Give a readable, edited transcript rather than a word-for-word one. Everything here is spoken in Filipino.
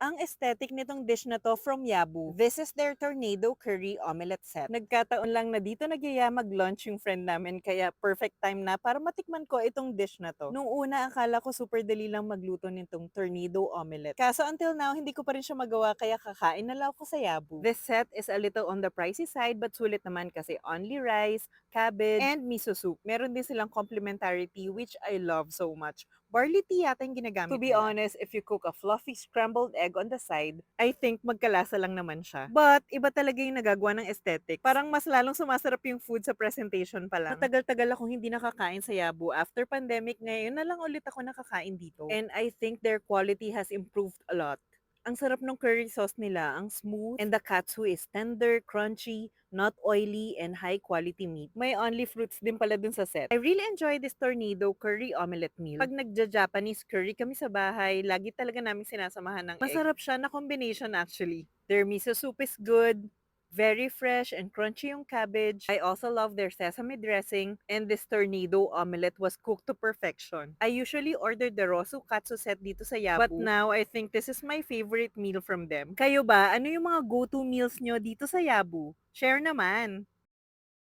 Ang aesthetic nitong dish na to from Yabu. This is their Tornado Curry Omelette Set. Nagkataon lang na dito nagyaya mag-lunch yung friend namin kaya perfect time na para matikman ko itong dish na to. Nung una akala ko super dali lang magluto nitong Tornado Omelette. Kaso until now hindi ko pa rin siya magawa kaya kakain na lang ako sa Yabu. This set is a little on the pricey side but sulit naman kasi only rice, cabbage, and miso soup. Meron din silang complimentary tea which I love so much. Barley tea yata yung ginagamit nila. To be honest, if you cook a fluffy scrambled egg on the side, I think magkalasa lang naman siya. But, iba talaga yung nagagawa ng aesthetics. Parang mas lalong sumasarap yung food sa presentation pa lang. Matagal-tagal akong hindi nakakain sa Yabu. After pandemic, ngayon na lang ulit ako nakakain dito. And I think their quality has improved a lot. Ang sarap ng curry sauce nila, ang smooth, and the katsu is tender, crunchy, not oily, and high quality meat. May only fruits din pala dun sa set. I really enjoy this Tornado Curry Omelette Meal. Pag nagja-Japanese curry kami sa bahay, lagi talaga namin sinasamahan ng egg. Masarap siya na combination actually. Their miso soup is good, very fresh and crunchy yung cabbage. I also love their sesame dressing, and this Tornado Omelette was cooked to perfection. I usually order the Rosu Katsu set dito sa Yabu, but now I think this is my favorite meal from them. Kayo ba? Ano yung mga go-to meals nyo dito sa Yabu? Share naman!